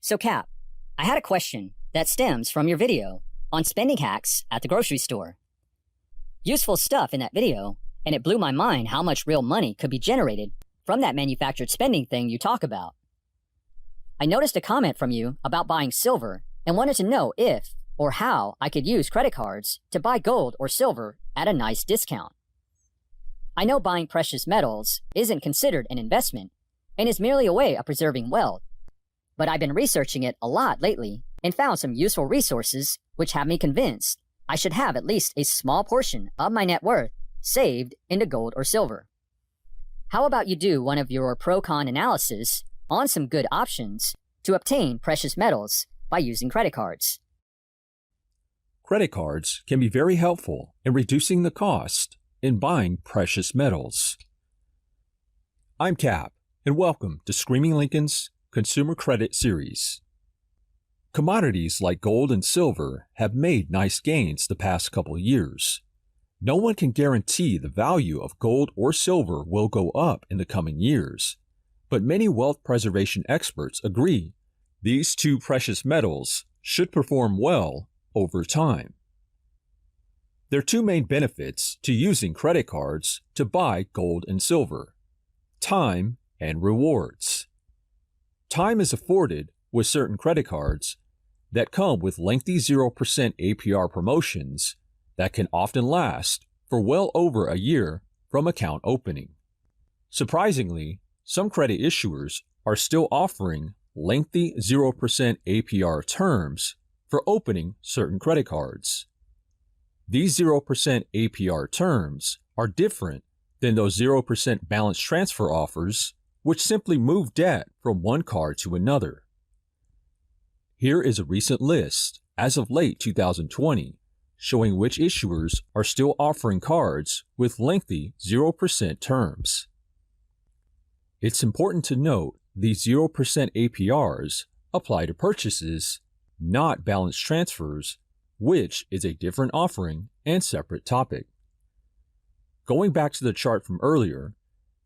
So Cap, I had a question that stems from your video on spending hacks at the grocery store. Useful stuff in that video, and it blew my mind how much real money could be generated from that manufactured spending thing you talk about. I noticed a comment from you about buying silver and wanted to know if or how I could use credit cards to buy gold or silver at a nice discount. I know buying precious metals isn't considered an investment and is merely a way of preserving wealth, but I've been researching it a lot lately and found some useful resources which have me convinced I should have at least a small portion of my net worth saved into gold or silver. How about you do one of your pro-con analysis on some good options to obtain precious metals by using credit cards? Credit cards can be very helpful in reducing the cost in buying precious metals. I'm Cap, and welcome to Screaming Lincoln's Consumer Credit Series. Commodities like gold and silver have made nice gains the past couple years. No one can guarantee the value of gold or silver will go up in the coming years, but many wealth preservation experts agree these two precious metals should perform well over time. There are two main benefits to using credit cards to buy gold and silver: time and rewards. Time is afforded with certain credit cards that come with lengthy 0% APR promotions that can often last for well over a year from account opening. Surprisingly, some credit issuers are still offering lengthy 0% APR terms for opening certain credit cards. These 0% APR terms are different than those 0% balance transfer offers, which simply move debt from one card to another. Here is a recent list as of late 2020 showing which issuers are still offering cards with lengthy 0% terms. It's important to note these 0% APRs apply to purchases, not balance transfers, which is a different offering and separate topic. Going back to the chart from earlier,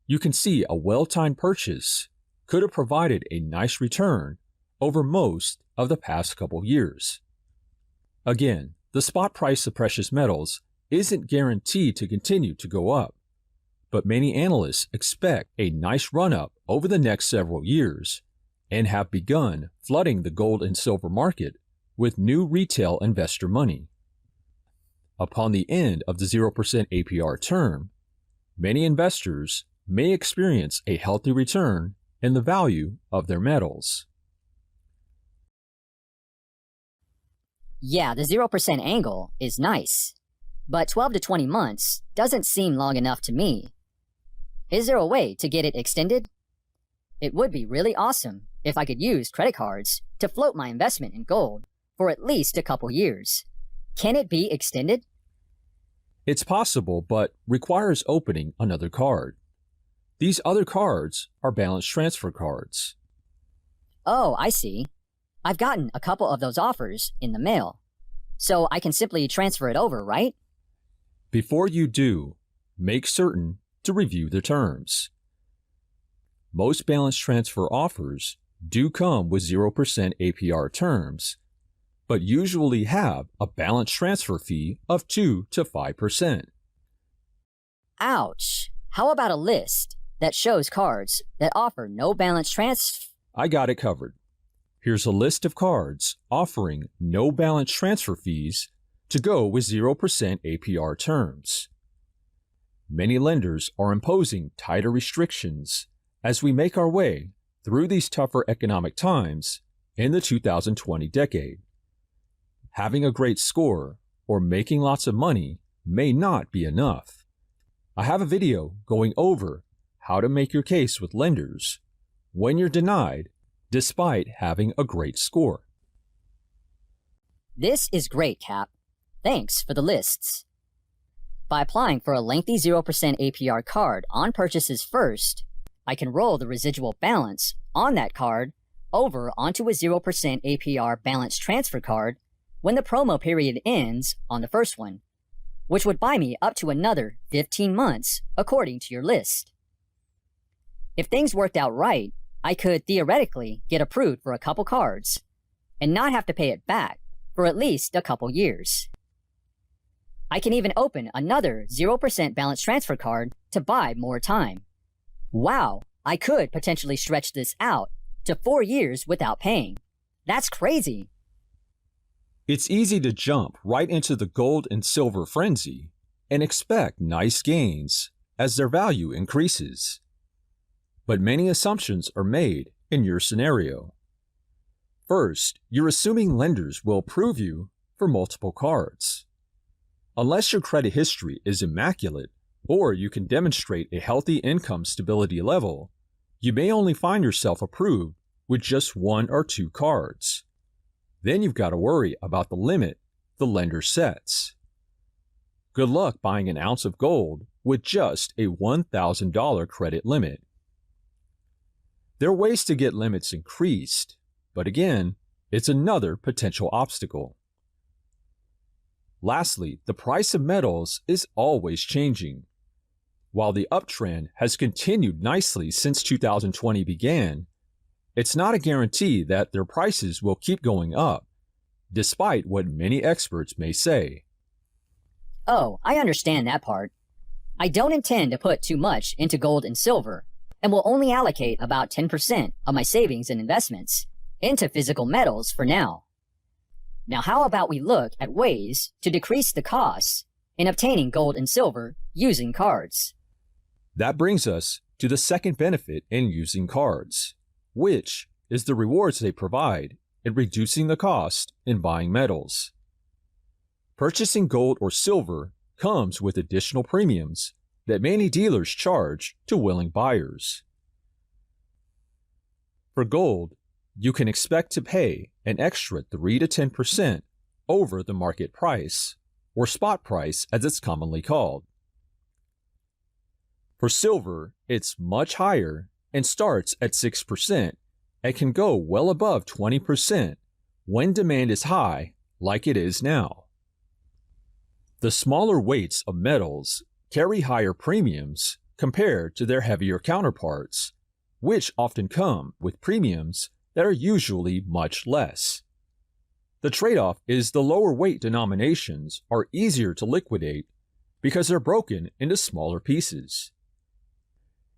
you can see a well-timed purchase could have provided a nice return over most of the past couple years. Again, the spot price of precious metals isn't guaranteed to continue to go up, but many analysts expect a nice run-up over the next several years and have begun flooding the gold and silver market with new retail investor money. Upon the end of the 0% APR term, many investors may experience a healthy return in the value of their metals. Yeah, the 0% angle is nice, but 12 to 20 months doesn't seem long enough to me. Is there a way to get it extended? It would be really awesome if I could use credit cards to float my investment in gold for at least a couple years. Can it be extended? It's possible, but requires opening another card. These other cards are balance transfer cards. Oh, I see. I've gotten a couple of those offers in the mail, so I can simply transfer it over, right? Before you do, make certain to review the terms. Most balance transfer offers do come with 0% APR terms, but usually have a balance transfer fee of 2 to 5%. Ouch! How about a list that shows cards that offer no balance transfer? I got it covered. Here's a list of cards offering no balance transfer fees to go with 0% APR terms. Many lenders are imposing tighter restrictions as we make our way through these tougher economic times in the 2020 decade. Having a great score or making lots of money may not be enough. I have a video going over how to make your case with lenders when you're denied despite having a great score. This is great, Cap. Thanks for the lists. By applying for a lengthy 0% APR card on purchases first, I can roll the residual balance on that card over onto a 0% APR balance transfer card when the promo period ends on the first one, which would buy me up to another 15 months according to your list. If things worked out right, I could theoretically get approved for a couple cards and not have to pay it back for at least a couple years. I can even open another 0% balance transfer card to buy more time. Wow, I could potentially stretch this out to 4 years without paying. That's crazy. It's easy to jump right into the gold and silver frenzy and expect nice gains as their value increases. But many assumptions are made in your scenario. First, you're assuming lenders will approve you for multiple cards. Unless your credit history is immaculate or you can demonstrate a healthy income stability level, you may only find yourself approved with just 1 or 2 cards. Then you've got to worry about the limit the lender sets. Good luck buying an ounce of gold with just a $1,000 credit limit. There are ways to get limits increased, but again, it's another potential obstacle. Lastly, the price of metals is always changing. While the uptrend has continued nicely since 2020 began, it's not a guarantee that their prices will keep going up, despite what many experts may say. Oh, I understand that part. I don't intend to put too much into gold and silver, and will only allocate about 10% of my savings and investments into physical metals for now. Now, how about we look at ways to decrease the costs in obtaining gold and silver using cards? That brings us to the second benefit in using cards, which is the rewards they provide in reducing the cost in buying metals. Purchasing gold or silver comes with additional premiums that many dealers charge to willing buyers. For gold, you can expect to pay an extra 3 to 10% over the market price, or spot price as it's commonly called. For silver, it's much higher and starts at 6% and can go well above 20% when demand is high like it is now. The smaller weights of metals carry higher premiums compared to their heavier counterparts, which often come with premiums that are usually much less. The trade-off is the lower weight denominations are easier to liquidate because they're broken into smaller pieces.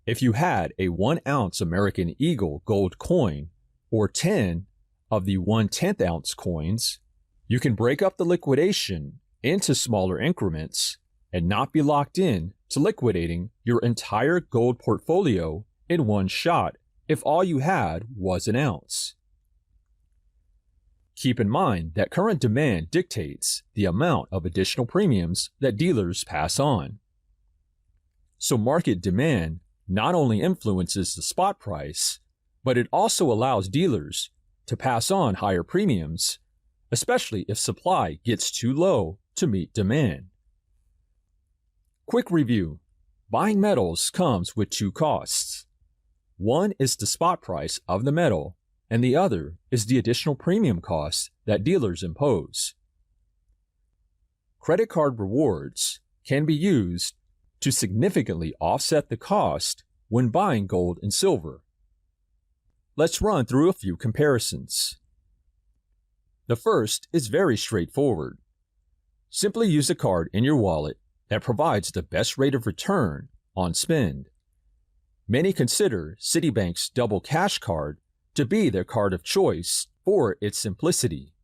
If you had a 1-ounce American Eagle gold coin or 10 of the 1/10 ounce coins, you can break up the liquidation into smaller increments and not be locked in to liquidating your entire gold portfolio in one shot if all you had was an ounce. Keep in mind that current demand dictates the amount of additional premiums that dealers pass on. So market demand not only influences the spot price, but it also allows dealers to pass on higher premiums, especially if supply gets too low to meet demand. Quick review. Buying metals comes with 2 costs. One is the spot price of the metal, and the other is the additional premium costs that dealers impose. Credit card rewards can be used to significantly offset the cost when buying gold and silver. Let's run through a few comparisons. The first is very straightforward. Simply use a card in your wallet that provides the best rate of return on spend. Many consider Citibank's Double Cash Card to be their card of choice for its simplicity.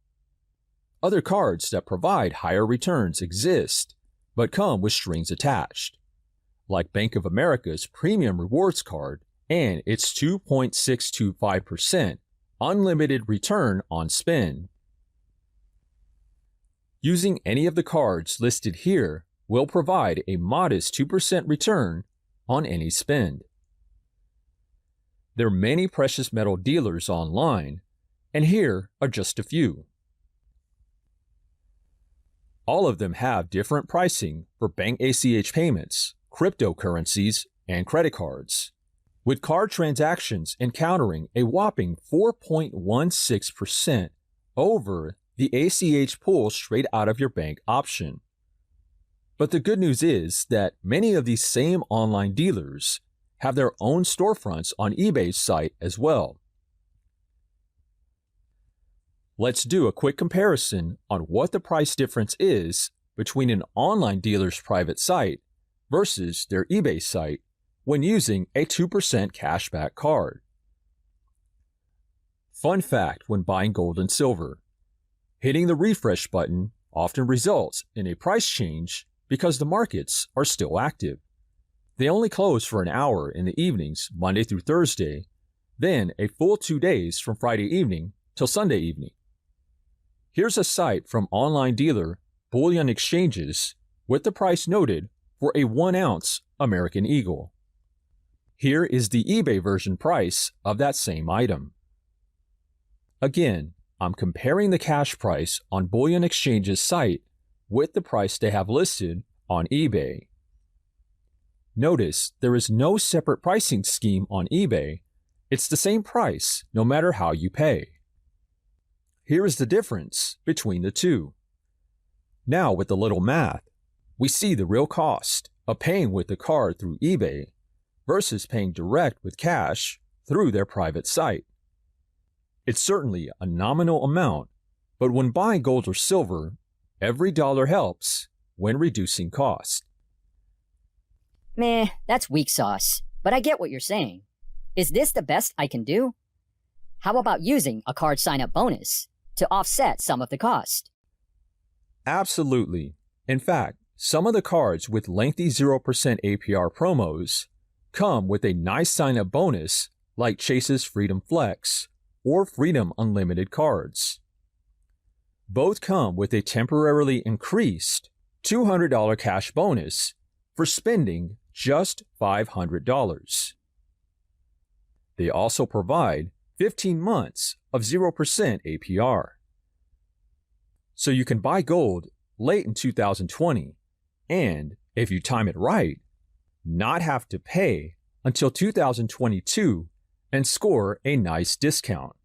Other cards that provide higher returns exist, but come with strings attached, like Bank of America's Premium Rewards Card and its 2.625% unlimited return on spend. Using any of the cards listed here will provide a modest 2% return on any spend. There are many precious metal dealers online, and here are just a few. All of them have different pricing for bank ACH payments, cryptocurrencies, and credit cards, with card transactions encountering a whopping 4.16% over the ACH pull straight out of your bank option. But the good news is that many of these same online dealers have their own storefronts on eBay's site as well. Let's do a quick comparison on what the price difference is between an online dealer's private site versus their eBay site when using a 2% cashback card. Fun fact when buying gold and silver: hitting the refresh button often results in a price change because the markets are still active. They only close for an hour in the evenings Monday through Thursday, then a full 2 days from Friday evening till Sunday evening. Here's a site from online dealer Bullion Exchanges with the price noted for a 1-ounce American Eagle. Here is the eBay version price of that same item. Again, I'm comparing the cash price on Bullion Exchange's site with the price they have listed on eBay. Notice there is no separate pricing scheme on eBay. It's the same price no matter how you pay. Here is the difference between the two. Now with a little math, we see the real cost of paying with the card through eBay versus paying direct with cash through their private site. It's certainly a nominal amount, but when buying gold or silver, every dollar helps when reducing cost. Meh, that's weak sauce, but I get what you're saying. Is this the best I can do? How about using a card sign-up bonus to offset some of the cost? Absolutely. In fact, some of the cards with lengthy 0% APR promos come with a nice sign-up bonus like Chase's Freedom Flex or Freedom Unlimited cards. Both come with a temporarily increased $200 cash bonus for spending just $500. They also provide 15 months of 0% APR. So you can buy gold late in 2020 and, if you time it right, not have to pay until 2022 and score a nice discount.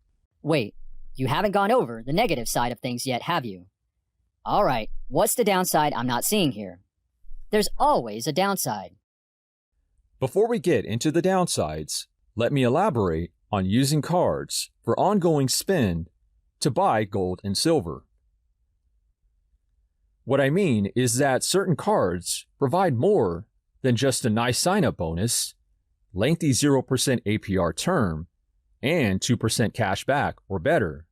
Wait, you haven't gone over the negative side of things yet, have you? All right, what's the downside I'm not seeing here? There's always a downside. Before we get into the downsides, let me elaborate on using cards for ongoing spend to buy gold and silver. What I mean is that certain cards provide more than just a nice sign-up bonus, lengthy 0% APR term, and 2% cash back or better.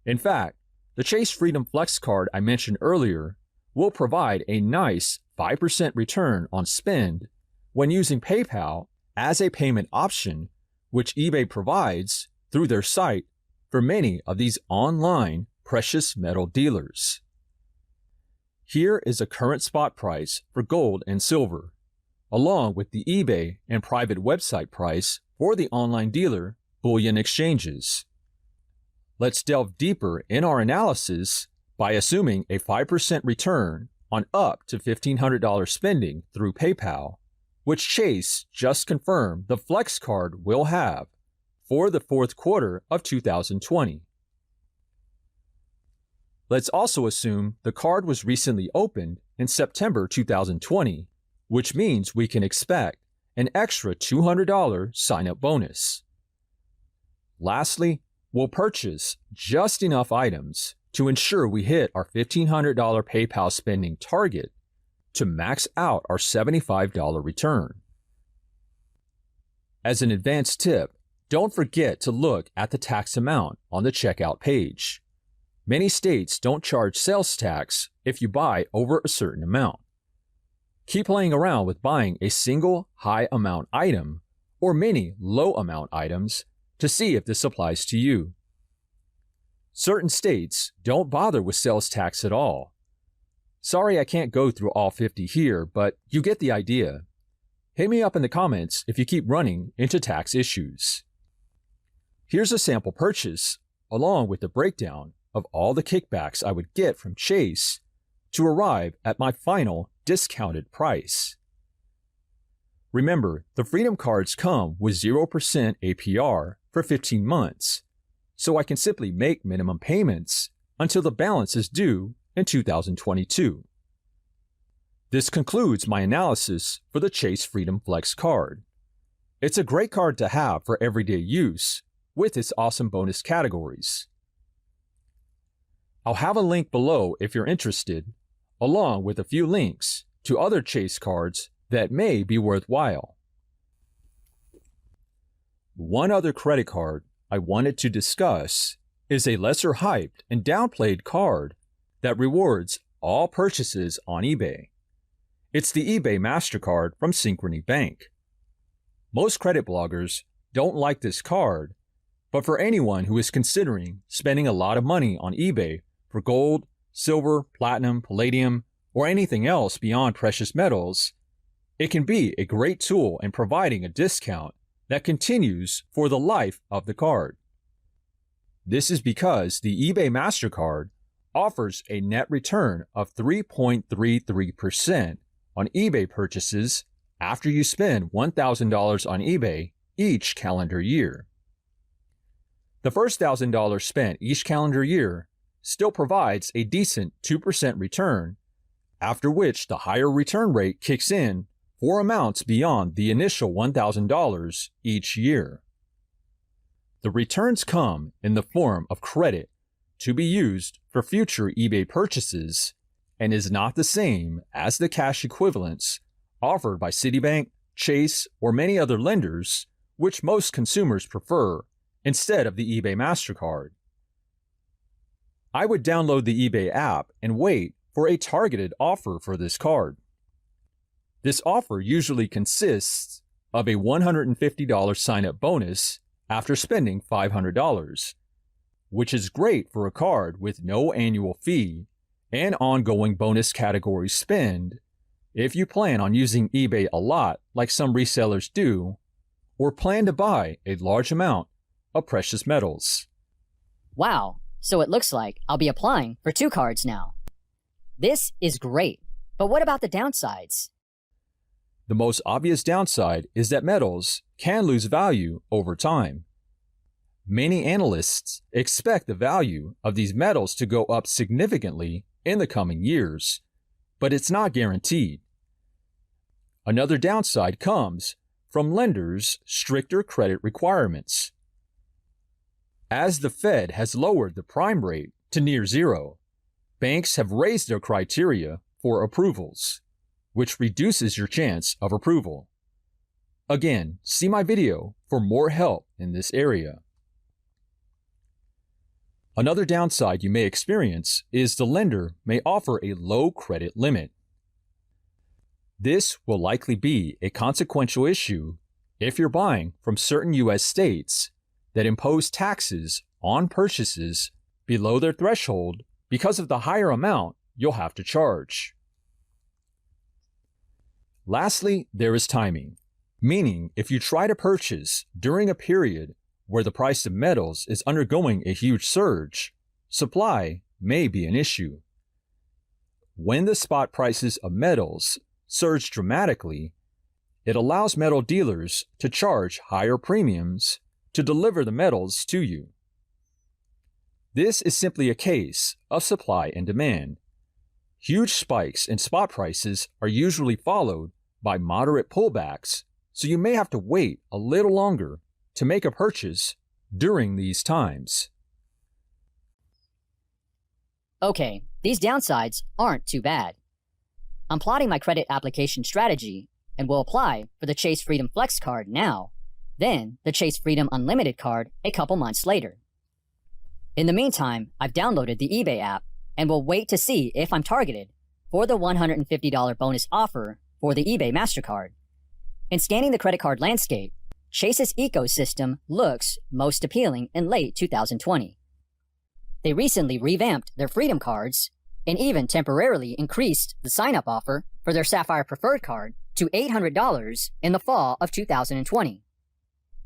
In fact, the Chase Freedom Flex card I mentioned earlier will provide a nice 5% return on spend when using PayPal as a payment option, which eBay provides through their site for many of these online precious metal dealers. Here is a current spot price for gold and silver, along with the eBay and private website price for the online dealer Bullion Exchanges. Let's delve deeper in our analysis by assuming a 5% return on up to $1,500 spending through PayPal, which Chase just confirmed the Flex card will have for the fourth quarter of 2020. Let's also assume the card was recently opened in September 2020, which means we can expect an extra $200 sign-up bonus. Lastly, we'll purchase just enough items to ensure we hit our $1,500 PayPal spending target to max out our $75 return. As an advanced tip, don't forget to look at the tax amount on the checkout page. Many states don't charge sales tax if you buy over a certain amount. Keep playing around with buying a single high amount item or many low amount items to see if this applies to you. Certain states don't bother with sales tax at all. Sorry I can't go through all 50 here, but you get the idea. Hit me up in the comments if you keep running into tax issues. Here's a sample purchase, along with the breakdown of all the kickbacks I would get from Chase to arrive at my final discounted price. Remember, the Freedom cards come with 0% APR for 15 months, so I can simply make minimum payments until the balance is due in 2022. This concludes my analysis for the Chase Freedom Flex card. It's a great card to have for everyday use with its awesome bonus categories. I'll have a link below if you're interested, along with a few links to other Chase cards that may be worthwhile. One other credit card I wanted to discuss is a lesser hyped and downplayed card that rewards all purchases on eBay. It's the eBay Mastercard from Synchrony Bank. Most credit bloggers don't like this card, but for anyone who is considering spending a lot of money on eBay for gold, silver, platinum, palladium, or anything else beyond precious metals, it can be a great tool in providing a discount that continues for the life of the card. This is because the eBay Mastercard offers a net return of 3.33% on eBay purchases after you spend $1,000 on eBay each calendar year. The first $1,000 spent each calendar year still provides a decent 2% return, after which the higher return rate kicks in for amounts beyond the initial $1,000 each year. The returns come in the form of credit to be used for future eBay purchases and is not the same as the cash equivalents offered by Citibank, Chase, or many other lenders, which most consumers prefer instead of the eBay Mastercard. I would download the eBay app and wait for a targeted offer for this card. This offer usually consists of a $150 sign-up bonus after spending $500, which is great for a card with no annual fee and ongoing bonus category spend if you plan on using eBay a lot like some resellers do, or plan to buy a large amount of precious metals. Wow, so it looks like I'll be applying for 2 cards now. This is great, but what about the downsides? The most obvious downside is that metals can lose value over time. Many analysts expect the value of these metals to go up significantly in the coming years, but it's not guaranteed. Another downside comes from lenders' stricter credit requirements. As the Fed has lowered the prime rate to near zero, banks have raised their criteria for approvals, which reduces your chance of approval. Again, see my video for more help in this area. Another downside you may experience is the lender may offer a low credit limit. This will likely be a consequential issue if you're buying from certain U.S. states that impose taxes on purchases below their threshold because of the higher amount you'll have to charge. Lastly, there is timing, meaning if you try to purchase during a period where the price of metals is undergoing a huge surge, supply may be an issue. When the spot prices of metals surge dramatically, it allows metal dealers to charge higher premiums to deliver the metals to you. This is simply a case of supply and demand. Huge spikes in spot prices are usually followed by moderate pullbacks, so you may have to wait a little longer to make a purchase during these times. Okay, these downsides aren't too bad. I'm plotting my credit application strategy and will apply for the Chase Freedom Flex card now, then the Chase Freedom Unlimited card a couple months later. In the meantime, I've downloaded the eBay app and will wait to see if I'm targeted for the $150 bonus offer for the eBay Mastercard. In scanning the credit card landscape, Chase's ecosystem looks most appealing in late 2020. They recently revamped their Freedom cards and even temporarily increased the sign-up offer for their Sapphire Preferred card to $800 in the fall of 2020.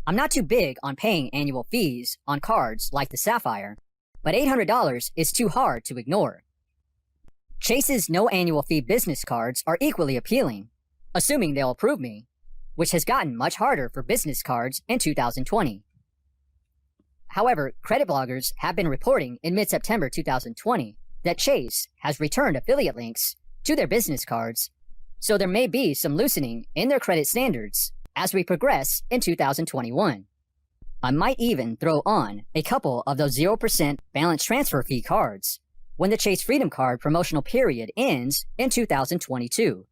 I'm not too big on paying annual fees on cards like the Sapphire, but $800 is too hard to ignore. Chase's no annual fee business cards are equally appealing, assuming they'll approve me, which has gotten much harder for business cards in 2020. However, credit bloggers have been reporting in mid-September 2020 that Chase has returned affiliate links to their business cards, so there may be some loosening in their credit standards as we progress in 2021. I might even throw on a couple of those 0% balance transfer fee cards when the Chase Freedom Card promotional period ends in 2022.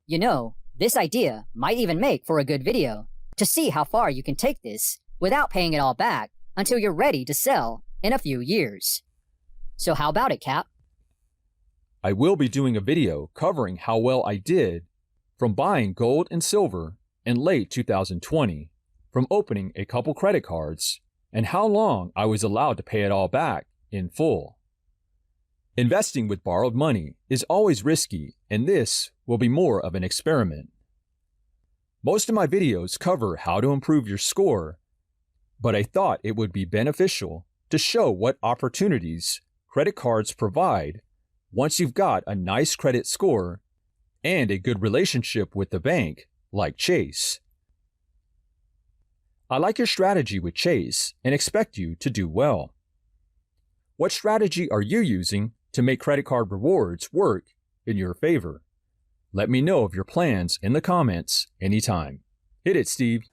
You know, this idea might even make for a good video to see how far you can take this without paying it all back until you're ready to sell in a few years. So how about it, Cap? I will be doing a video covering how well I did from buying gold and silver in late 2020, from opening a couple credit cards, and how long I was allowed to pay it all back in full. Investing with borrowed money is always risky, and this will be more of an experiment. Most of my videos cover how to improve your score, but I thought it would be beneficial to show what opportunities credit cards provide once you've got a nice credit score and a good relationship with the bank like Chase. I like your strategy with Chase and expect you to do well. What strategy are you using to make credit card rewards work in your favor? Let me know of your plans in the comments anytime. Hit it, Steve.